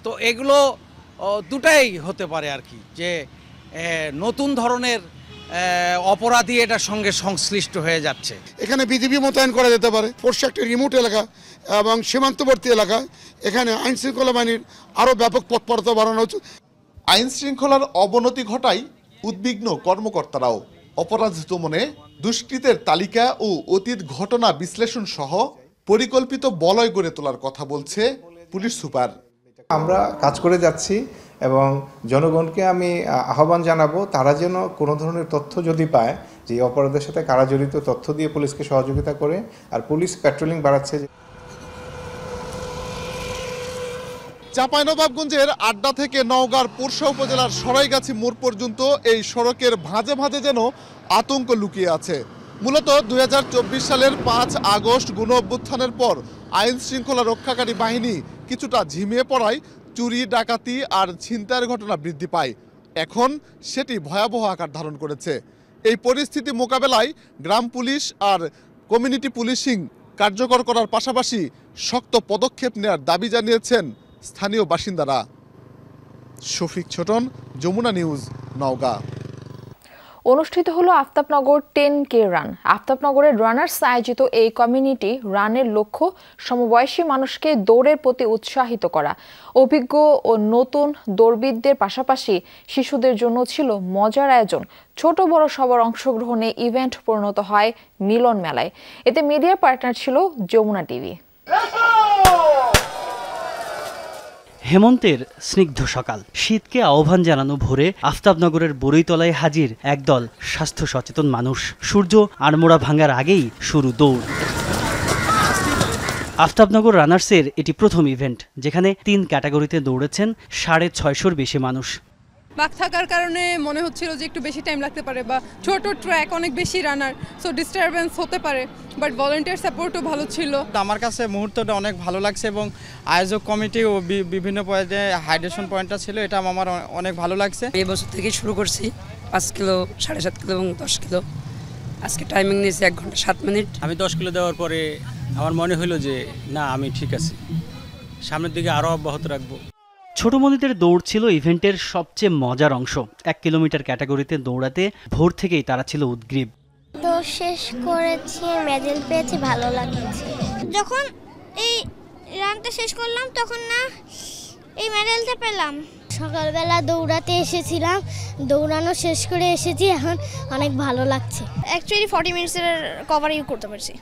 তো এগুলো দুটাই হতে পারে আর কি, যে নতুন ধরনের অপরাধী এটার সঙ্গে সংশ্লিষ্ট হয়ে যাচ্ছে। এখানে বিজিবি মোতায়েন করা যেতে পারে। পোর্শা একটি রিমোট এলাকা এবং সীমান্তবর্তী এলাকা, এখানে আইন শৃঙ্খলা বাহিনীর আরও ব্যাপক তৎপরতা বাড়ানো উচিত। আইন শৃঙ্খলার অবনতি ঘটায় উদ্বিগ্ন কর্মকর্তারাও। অপরাধ দমনে দুষ্কৃতের তালিকা ও অতীত ঘটনা বিশ্লেষণ সহ পরিকল্পিত বলয় গড়ে তোলার কথা বলছে পুলিশ সুপার। আমরা কাজ করে যাচ্ছি এবং জনগণকে আমি আহ্বান জানাবো, তারা যেন কোনো ধরনের তথ্য যদি পায় যে অপরাধের সাথে কারা জড়িত, তথ্য দিয়ে পুলিশকে সহযোগিতা করে। আর পুলিশ প্যাট্রোলিং বাড়াচ্ছে। চাঁপাইনবাবগঞ্জের আড্ডা থেকে নওগাঁর পোরশা উপজেলার সরাইগাছি মোড় পর্যন্ত এই সড়কের ভাঁজে ভাঁজে যেন আতঙ্ক লুকিয়ে আছে। মূলত 2024 সালের 5 আগস্ট গণ অভ্যুত্থানের পর আইন শৃঙ্খলা রক্ষাকারী বাহিনী কিছুটা ঝিমিয়ে পড়ায় চুরি, ডাকাতি আর ছিনতাইয়ের ঘটনা বৃদ্ধি পায়। এখন সেটি ভয়াবহ আকার ধারণ করেছে। এই পরিস্থিতি মোকাবেলায় গ্রাম পুলিশ আর কমিউনিটি পুলিশিং কার্যকর করার পাশাপাশি শক্ত পদক্ষেপ নেওয়ার দাবি জানিয়েছেন স্থানীয় বাসিন্দারা। শফিক ছোটন, যমুনা নিউজ, নওগাঁ। অনুষ্ঠিত হলো আফতাবনগর 10K রান। আফতাবনগরের রানার্স আয়োজিত এই কমিউনিটি রানের লক্ষ্য সমবয়সী মানুষকে দৌড়ের প্রতি উৎসাহিত করা। অভিজ্ঞ ও নতুন দৌড়বিদদের পাশাপাশি শিশুদের জন্য ছিল মজার আয়োজন। ছোট বড় সবার অংশগ্রহণে ইভেন্ট পরিণত হয় মিলন মেলায়। এতে মিডিয়া পার্টনার ছিল যমুনা টিভি। হেমন্তের স্নিগ্ধ সকাল, শীতকে আহ্বান জানানো ভোরে আফতাবনগরের বরইতলায় হাজির একদল স্বাস্থ্য সচেতন মানুষ। সূর্য আড়মোড়া ভাঙার আগেই শুরু দৌড়। আফতাবনগর রানার্সের এটি প্রথম ইভেন্ট, যেখানে 3 ক্যাটাগরিতে দৌড়েছেন 650-র বেশি মানুষ। বাক থাকার কারণে মনে হচ্ছিল যে একটু বেশি টাইম লাগতে পারে, বা ছোট ট্র্যাক, অনেক বেশি রানার, সো ডিস্টারবেন্স হতে পারে, বাট ভলান্টিয়ার সাপোর্টও ভালো ছিল। আমার কাছে মুহূর্তটা অনেক ভালো লাগছে এবং আয়োজক কমিটি ও বিভিন্ন পয়েন্টে হাইড্রেশন পয়েন্টটা ছিল, এটা আমার অনেক ভালো লাগছে। এই বছর থেকেই শুরু করছি, 5 কিলো, 7.5 কিলো এবং 10 কিলো। আজকে টাইমিং নিয়েছি 1 ঘন্টা 7 মিনিট। আমি 10 কিলো দেওয়ার পরে আমার মনে হলো যে না, আমি ঠিক আছি, সামনের দিকে আরও অব্যাহত রাখবো। ছোট মনিদের দৌড় ছিল ইভেন্টের সবচেয়ে মজার অংশ। 1 কিলোমিটার ক্যাটাগরিতে দৌড়াতে ভোর থেকেই তারা ছিল উদ্গ্রীব। তো শেষ করেছি, মেডেল পেয়েছি, ভালো লাগছে। যখন এই রানটা শেষ করলাম তখন না এই মেডেলটা পেলাম। সকালবেলা দৌড়াতে এসেছিলাম, দৌড়ানো শেষ করে এসেছি, এখন অনেক ভালো লাগছে। অ্যাকচুয়ালি 40 মিনিটসের কভার করতে পারছি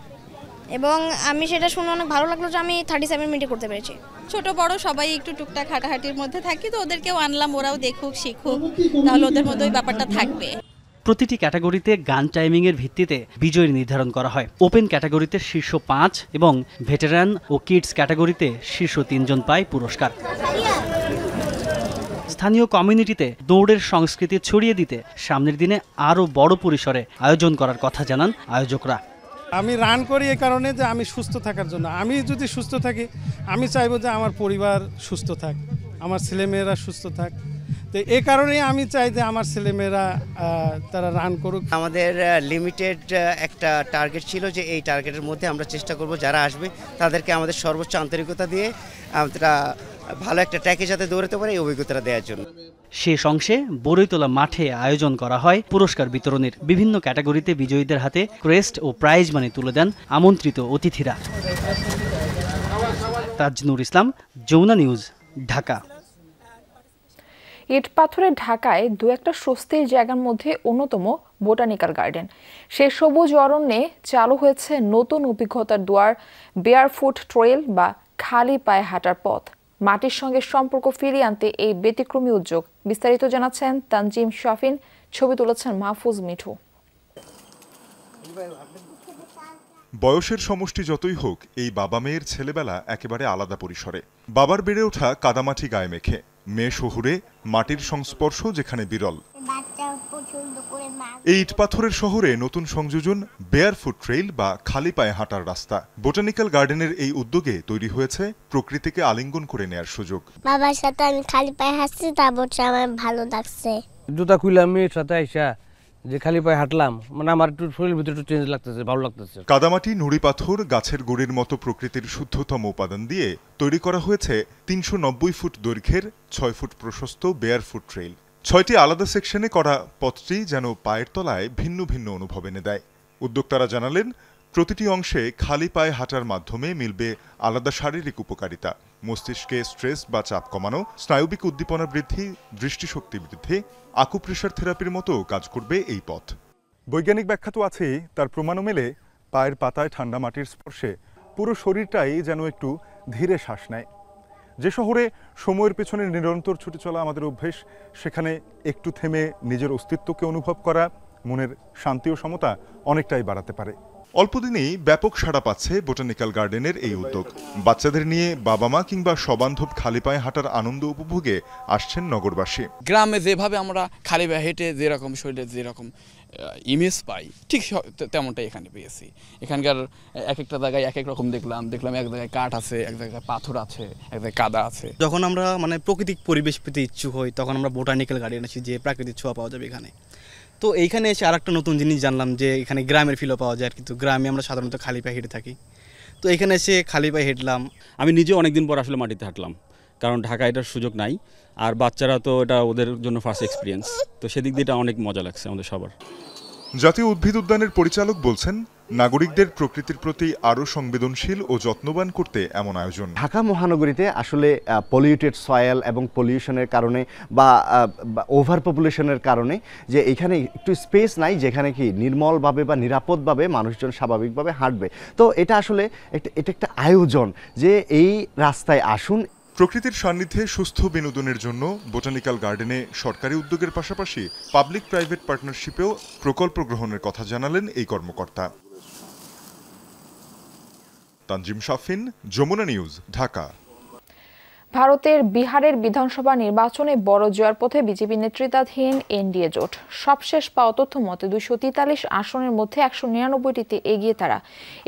এবং আমি সেটা শুনে অনেক ভালো লাগলো যে আমি 37 মিনিটে করতে পেরেছি। ছোট বড় সবাই একটু টুকটাক হাঁটাহাঁটির মধ্যে থাকি, তো ওদেরকেও আনলাম, ওরাও দেখুক শিখুক, তাহলে ওদের মধ্যে ওই ব্যাপারটা থাকবে। প্রতিটি ক্যাটাগরিতে গান টাইমিংয়ের ভিত্তিতে বিজয়ী নির্ধারণ করা হয়। ওপেন ক্যাটাগরিতে শীর্ষ 5 এবং ভেটেরান ও কিডস ক্যাটাগরিতে শীর্ষ 3 জন পায় পুরস্কার। স্থানীয় কমিউনিটিতে দৌড়ের সংস্কৃতি ছড়িয়ে দিতে সামনের দিনে আরও বড় পরিসরে আয়োজন করার কথা জানান আয়োজকরা। আমি রান করি এই কারণে যে আমি সুস্থ থাকার জন্য। আমি যদি সুস্থ থাকি, আমি চাইবো যে আমার পরিবার সুস্থ থাক, আমার ছেলেমেয়েরা সুস্থ থাক। তো এই কারণেই আমি চাই যে আমার ছেলেমেয়েরা তারা রান করুক। আমাদের লিমিটেড একটা টার্গেট ছিল, যে এই টার্গেটের মধ্যে আমরা চেষ্টা করব যারা আসবে তাদেরকে আমাদের সর্বোচ্চ আন্তরিকতা দিয়ে আমরা ভালো একটা ট্র্যাকে যাতে দৌড়াতে পারে এই অভিজ্ঞতা দেওয়ার জন্য। শেষ অংশে বরইতলা মাঠে আয়োজন করা হয় পুরস্কার বিতরণের। বিভিন্ন ক্যাটাগরিতে বিজয়ীদের হাতে ক্রেস্ট ও প্রাইজ মানি তুলে দেন আমন্ত্রিত অতিথিরা। তাজনুর ইসলাম, যমুনা নিউজ, ঢাকা। ইট পাথরের ঢাকায় দু একটা স্বস্তির জায়গার মধ্যে অন্যতম বোটানিক্যাল গার্ডেন। সেই সবুজ অরণ্যে চালু হয়েছে নতুন অভিজ্ঞতার দুয়ার, বেয়ারফুট ট্রেল বা খালি পায়ে হাঁটার পথ। মাটির সঙ্গে সম্পর্ক ফিরিয়ে আনতে এই ব্যতিক্রমী উদ্যোগ। বিস্তারিত জানাচ্ছেন তানজিম শাফিন, ছবি তুলেছেন মাহফুজ মিঠু। বয়সের সমষ্টি যতই হোক, এই বাবা মেয়ের ছেলেবেলা একেবারে আলাদা পরিসরে। বাবার বেড়ে ওঠা কাদামাটি গায়ে মেখে, মেয়ে শহুরে মাটির সংস্পর্শ যেখানে বিরল। এই ইটপাথরের শহরে নতুন সংযোজন বেয়ারফুট ট্রেইল বা খালি পায়ে হাঁটার রাস্তা। বোটানিক্যাল গার্ডেনের এই উদ্যোগে তৈরি হয়েছে প্রকৃতিকে আলিঙ্গন করে নেয়ার সুযোগ। বাবার সাথে আমি খালি পায়ে হাঁটছি, তারপর আমার ভালো লাগছে। জুতা খুলে আমি সাথে আইসা যে খালি পায়ে হাঁটলাম, মানে আমার একটু শরীরের ভিতরে একটু চেঞ্জ লাগতেছে, ভালো লাগতেছে। কাদামাটি, নুড়ি পাথর, গাছের গুড়ির মতো প্রকৃতির শুদ্ধতম উপাদান দিয়ে তৈরি করা হয়েছে ৩৯০ ফুট দৈর্ঘ্যের ৬ ফুট প্রশস্ত বেয়ারফুট ট্রেইল। ৬টি আলাদা সেকশনে করা পথটি যেন পায়ের তলায় ভিন্ন ভিন্ন অনুভব এনে দেয়। উদ্যোক্তারা জানালেন, প্রতিটি অংশে খালি পায়ে হাঁটার মাধ্যমে মিলবে আলাদা শারীরিক উপকারিতা। মস্তিষ্কে স্ট্রেস বা চাপ কমানো, স্নায়বিক উদ্দীপনা বৃদ্ধি, দৃষ্টিশক্তি বৃদ্ধি, আকুপ্রেশার থেরাপির মতো কাজ করবে এই পথ। বৈজ্ঞানিক ব্যাখ্যা তো আছেই, তার প্রমাণও মেলে পায়ের পাতায় ঠান্ডা মাটির স্পর্শে পুরো শরীরটাই যেন একটু ধীরে শ্বাস নেয়। যে শহরে সময়ের পেছনে নিরন্তর ছুটে চলা আমাদের অভ্যেস, সেখানে একটু থেমে নিজের অস্তিত্বকে অনুভব করা মনের শান্তি ও সমতা অনেকটাই বাড়াতে পারে। অল্পদিনেই ব্যাপক সাড়া পাচ্ছে বোটানিক্যাল গার্ডেনের এই উদ্যোগ। বাচ্চাদের নিয়ে বাবা মা কিংবা সবান্ধব খালি পায়ে হাঁটার আনন্দ উপভোগে আসছেন নগরবাসী। গ্রামে যেভাবে আমরা খালি পায়ে হেঁটে যেরকম শরীরে যেরকম ইমেজ পাই, ঠিক তেমনটাই এখানে পেয়েছি। এখানকার এক একটা জায়গায় এক এক রকম দেখলাম এক জায়গায় কাঠ আছে, এক জায়গায় পাথর আছে, এক জায়গায় কাদা আছে। যখন আমরা প্রাকৃতিক পরিবেশ পেতে ইচ্ছুক হই, তখন আমরা বোটানিক্যাল গার্ডেন আসি, যে প্রাকৃতিক ছোঁয়া পাওয়া যাবে এখানে। তো এইখানে এসে আরেকটা নতুন জিনিস জানলাম যে এখানে গ্রামের ফিলও পাওয়া যায়, কিন্তু গ্রামে আমরা সাধারণত খালি পায়ে হেঁটে থাকি। তো এখানে এসে খালি পায়ে হেঁটলাম। আমি নিজে অনেকদিন পর আসলে মাটিতে হাঁটলাম, কারণ ঢাকায় এটার সুযোগ নাই, আর বাচ্চারা তো এটা ওদের জন্য ফার্স্ট এক্সপিরিয়েন্স। তো সেদিক দিয়ে এটা অনেক মজা লাগছে আমাদের সবার। জাতীয় উদ্ভিদ উদ্যানের পরিচালক বলছেন, নাগরিকদের প্রকৃতির প্রতি আরও সংবেদনশীল ও যত্নবান করতে এমন আয়োজন। ঢাকা মহানগরীতে আসলে পলিউটেড সয়েল এবং পলিউশনের কারণে বা ওভার পপুলেশনের কারণে যে এখানে একটু স্পেস নাই যেখানে কি নির্মলভাবে বা নিরাপদভাবে মানুষজন স্বাভাবিকভাবে হাঁটবে। তো এটা আসলে এটা একটা আয়োজন যে এই রাস্তায় আসুন। প্রকৃতির সান্নিধ্যে সুস্থ বিনোদনের জন্য বোটানিক্যাল গার্ডেনে সরকারি উদ্যোগের পাশাপাশি পাবলিক প্রাইভেট পার্টনারশিপেও প্রকল্প গ্রহণের কথা জানালেন এই কর্মকর্তা। তানজিম শাফিন, যমুনা নিউজ, ঢাকা। ভারতের বিহারের বিধানসভা নির্বাচনে বড় জয়ের পথে বিজেপি নেতৃত্বাধীন এনডিএ জোট। সবশেষ পাওয়া তথ্য মতে 243 আসনের মধ্যে 199টিতে এগিয়ে তারা।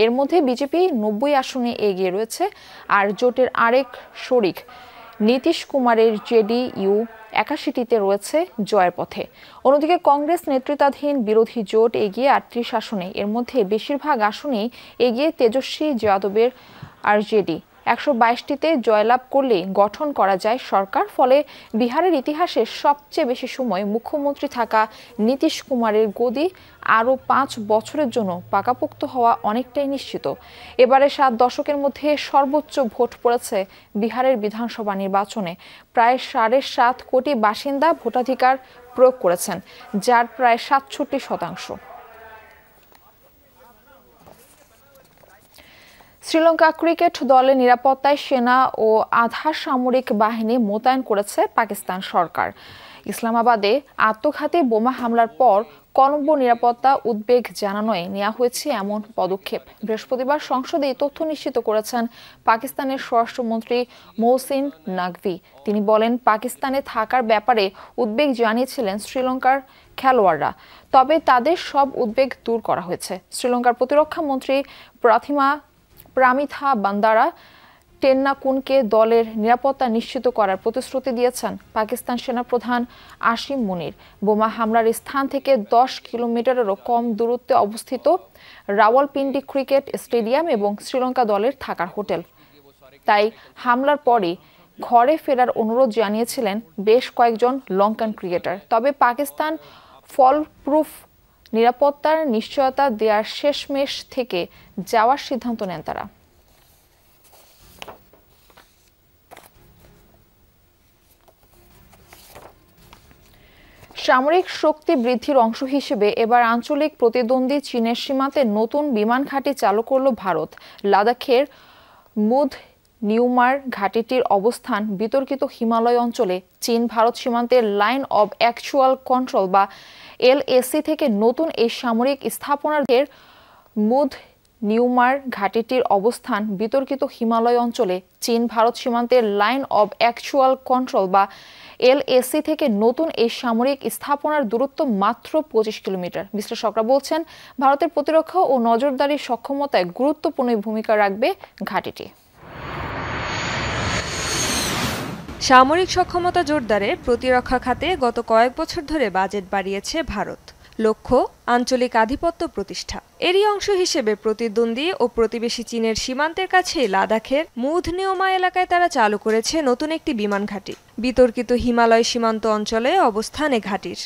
এর মধ্যে বিজেপি 90 আসনে এগিয়ে রয়েছে, আর জোটের আরেক শরিক নীতিশ কুমারের জেডিইউ 81টিতে রয়েছে জয়ের পথে। অন্যদিকে কংগ্রেস নেতৃত্বাধীন বিরোধী জোট এগিয়ে 38 আসনে। এর মধ্যে বেশিরভাগ আসনেই এগিয়ে তেজস্বী যাদবের আরজেডি। 122টিতে জয়লাভ করলেই গঠন করা যায় সরকার। ফলে বিহারের ইতিহাসে সবচেয়ে বেশি সময় মুখ্যমন্ত্রী থাকা নীতিশ কুমারের গদি আরও 5 বছরের জন্য পাকাপোক্ত হওয়া অনেকটাই নিশ্চিত। এবারে 7 দশকের মধ্যে সর্বোচ্চ ভোট পড়েছে বিহারের বিধানসভা নির্বাচনে। প্রায় 7.5 কোটি বাসিন্দা ভোটাধিকার প্রয়োগ করেছেন, যার প্রায় 67%। শ্রীলঙ্কা ক্রিকেট দলের নিরাপত্তায় সেনা ও আধা সামরিক বাহিনী মোতায়েন করেছে পাকিস্তান সরকার। ইসলামাবাদে আত্মঘাতী বোমা হামলার পর কলম্বো নিরাপত্তা উদ্বেগ জানানোয় নেওয়া হয়েছে এমন পদক্ষেপ। বৃহস্পতিবার সংসদে এই তথ্য নিশ্চিত করেছেন পাকিস্তানের স্বরাষ্ট্রমন্ত্রী মহসিন নাকভি। তিনি বলেন, পাকিস্তানে থাকার ব্যাপারে উদ্বেগ জানিয়েছিলেন শ্রীলঙ্কার খেলোয়াড়রা, তবে তাদের সব উদ্বেগ দূর করা হয়েছে। শ্রীলঙ্কার প্রতিরক্ষা মন্ত্রী প্রামিথা বান্দারা টেন্নাকুনকে দলের নিরাপত্তা নিশ্চিত করার প্রতিশ্রুতি দিয়েছেন পাকিস্তান সেনাপ্রধান আসিম মুনির। বোমা হামলার স্থান থেকে 10 কিলোমিটারেরও কম দূরত্বে অবস্থিত রাওয়ালপিন্ডি ক্রিকেট স্টেডিয়াম এবং শ্রীলঙ্কা দলের থাকার হোটেল। তাই হামলার পরই ঘরে ফেরার অনুরোধ জানিয়েছিলেন বেশ কয়েকজন লঙ্কান ক্রিকেটার। তবে পাকিস্তান ফলপ্রুফ নিরাপত্তার নিশ্চয়তা দেওয়ার শেষমেশ থেকে যাওয়ার সিদ্ধান্ত নেন তারা। সামরিক শক্তি বৃদ্ধির অংশ হিসেবে এবার আঞ্চলিক প্রতিদ্বন্দ্বী চীনের সীমান্তে নতুন বিমান ঘাঁটি চালু করল ভারত। লাদাখের মুদ নিউমার ঘাঁটিটির অবস্থান বিতর্কিত হিমালয় অঞ্চলে। চীন ভারত সীমান্তের লাইন অব অ্যাকচুয়াল কন্ট্রোল বা LAC থেকে নতুন এই সামরিক স্থাপনার মুদ নিউমার ঘাঁটিটির অবস্থান বিতর্কিত হিমালয় অঞ্চলে চীন ভারত সীমান্তের লাইন অব অ্যাকচুয়াল কন্ট্রোল বা LAC থেকে নতুন এই সামরিক স্থাপনার দূরত্ব মাত্র 25 কিলোমিটার। বিশ্লেষকরা বলছেন ভারতের প্রতিরক্ষা ও নজরদারি সক্ষমতায় গুরুত্বপূর্ণ ভূমিকা রাখবে ঘাঁটিটি। সামরিক সক্ষমতা জোরদারে প্রতিরক্ষা খাতে গত কয়েক বছর ধরে বাজেট বাড়িয়েছে ভারত। লক্ষ্য আঞ্চলিক আধিপত্য প্রতিষ্ঠা। এরই অংশ হিসেবে প্রতিদ্বন্দ্বী ও প্রতিবেশী চীনের সীমান্তের কাছে লাদাখের মুধনিওমা এলাকায় তারা চালু করেছে নতুন একটি বিমান ঘাঁটি। বিতর্কিত হিমালয় সীমান্ত অঞ্চলে অবস্থান এ ঘাঁটির।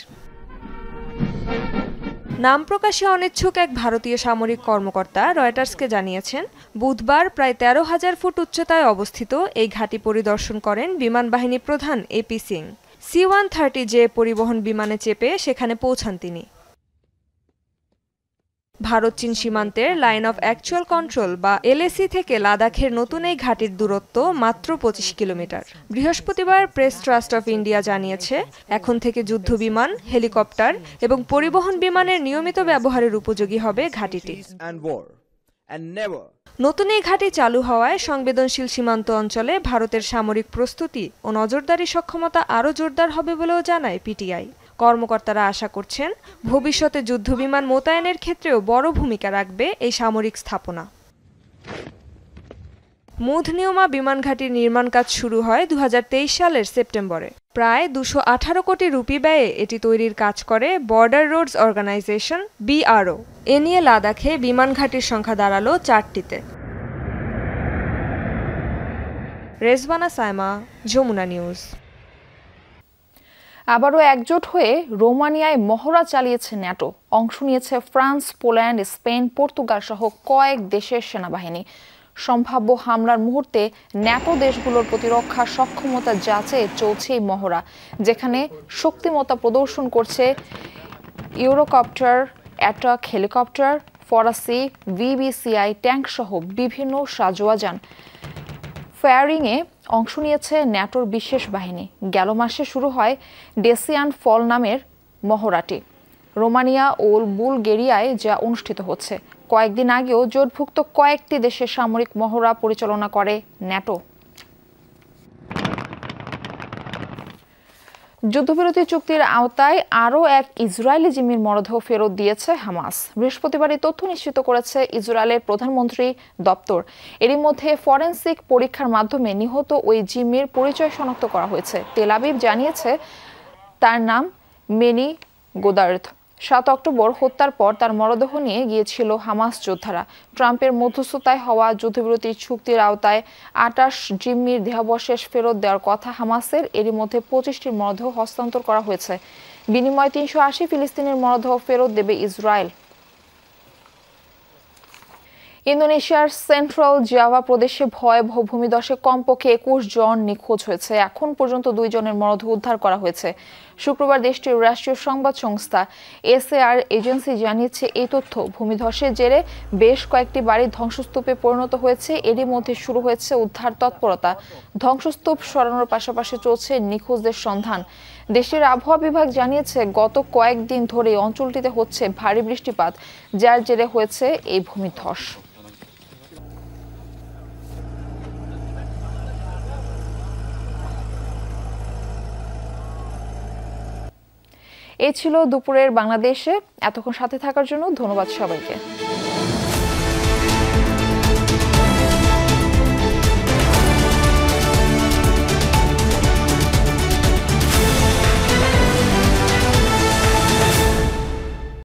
নাম প্রকাশে অনিচ্ছুক এক ভারতীয় সামরিক কর্মকর্তা রয়টার্সকে জানিয়েছেন, বুধবার প্রায় 13,000 ফুট উচ্চতায় অবস্থিত এই ঘাঁটি পরিদর্শন করেন বিমান বাহিনী প্রধান AP সিং। C-130J পরিবহন বিমানে চেপে সেখানে পৌঁছান তিনি। ভারত চীন সীমান্তের লাইন অফ অ্যাকচুয়াল কন্ট্রোল বা LAC থেকে লাদাখের নতুন এই ঘাঁটির দূরত্ব মাত্র 25 কিলোমিটার। বৃহস্পতিবার প্রেস ট্রাস্ট অফ ইন্ডিয়া জানিয়েছে, এখন থেকে যুদ্ধ বিমান, হেলিকপ্টার এবং পরিবহন বিমানের নিয়মিত ব্যবহারের উপযোগী হবে ঘাঁটিটি। নতুন এই ঘাঁটি চালু হওয়ায় সংবেদনশীল সীমান্ত অঞ্চলে ভারতের সামরিক প্রস্তুতি ও নজরদারি সক্ষমতা আরও জোরদার হবে বলেও জানায় PTI। কর্মকর্তারা আশা করছেন ভবিষ্যতে যুদ্ধবিমান মোতায়েনের ক্ষেত্রেও বড় ভূমিকা রাখবে এই সামরিক স্থাপনা। মুধনিওমা বিমান ঘাঁটির নির্মাণ কাজ শুরু হয় 2023 সালের সেপ্টেম্বরে। প্রায় 218 কোটি রুপি ব্যয়ে এটি তৈরির কাজ করে বর্ডার রোডস অর্গানাইজেশন BRO। এ নিয়ে লাদাখে বিমান ঘাঁটির সংখ্যা দাঁড়ালো 4টিতে। রেজবানা সাইমা, যমুনা নিউজ। আবারও একজোট হয়ে রোমানিয়ায় মহড়া চালিয়েছে ন্যাটো। অংশ নিয়েছে ফ্রান্স, পোল্যান্ড, স্পেন, পর্তুগাল সহ কয়েক দেশের সেনাবাহিনী। সম্ভাব্য হামলার মুহূর্তে ন্যাটো দেশগুলোর প্রতিরক্ষা সক্ষমতা যাচাইয়ে চলছে এই মহড়া, যেখানে শক্তিমত্তা প্রদর্শন করছে ইউরোকপ্টার, অ্যাটাক হেলিকপ্টার, ফরাসি VBCI ট্যাঙ্ক সহ বিভিন্ন সাজোয়াজান। ফায়ারিংয়ে অংশ নিয়েছে ন্যাটোর বিশেষ বাহিনী। গেল মাসে শুরু হয় ডেসিয়ান ফল নামের মহড়াটি রোমানিয়া ও বুলগেরিয়ায় যা অনুষ্ঠিত হচ্ছে। কয়েকদিন আগেও জোটভুক্ত কয়েকটি দেশের সামরিক মহড়া পরিচালনা করে ন্যাটো। যুদ্ধবিরতি চুক্তির আওতায় আরও এক ইসরায়েলি জিম্মির মরদেহ ফেরত দিয়েছে হামাস। বৃহস্পতিবার এই তথ্য নিশ্চিত করেছে ইসরায়েলের প্রধানমন্ত্রী দপ্তর। এরই মধ্যে ফরেনসিক পরীক্ষার মাধ্যমে নিহত ওই জিম্মির পরিচয় শনাক্ত করা হয়েছে। তেল আবিব জানিয়েছে তার নাম মেনি গোদার্থ। 7 অক্টোবর হত্যার পর তার মরদেহ নিয়ে গিয়েছিল হামাস যোদ্ধারা। ট্রাম্পের মধ্যস্থতায় হওয়া যুদ্ধবিরতি চুক্তির আওতায় 28 জিম্মির দেহাবশেষ ফেরত দেওয়ার কথা হামাসের। এরই মধ্যে 25টির মরদেহ হস্তান্তর করা হয়েছে। বিনিময়ে 380 ফিলিস্তিনের মরদেহ ফেরত দেবে ইসরায়েল। ইন্দোনেশিয়ার সেন্ট্রাল জাভা প্রদেশে ভয়াবহ ভূমিধসে কমপক্ষে 21 জন নিখোঁজ হয়েছে। এখন পর্যন্ত 2 জনের মরদেহ উদ্ধার করা হয়েছে। শুক্রবার দেশটির রাষ্ট্রীয় সংবাদ সংস্থা SAR এজেন্সি জানিয়েছে এই তথ্য। ভূমিধসের জেরে বেশ কয়েকটি বাড়ি ধ্বংসস্তূপে পরিণত হয়েছে। এরই মধ্যে শুরু হয়েছে উদ্ধার তৎপরতা। ধ্বংসস্তূপ সরানোর পাশাপাশি চলছে নিখোঁজদের সন্ধান। দেশের আবহাওয়া বিভাগ জানিয়েছে গত কয়েকদিন ধরে অঞ্চলটিতে হচ্ছে ভারী বৃষ্টিপাত, যার জেরে হয়েছে এই ভূমিধস। এই ছিল দুপুরের বাংলাদেশে। এতক্ষণ সাথে থাকার জন্য ধন্যবাদ সবাইকে।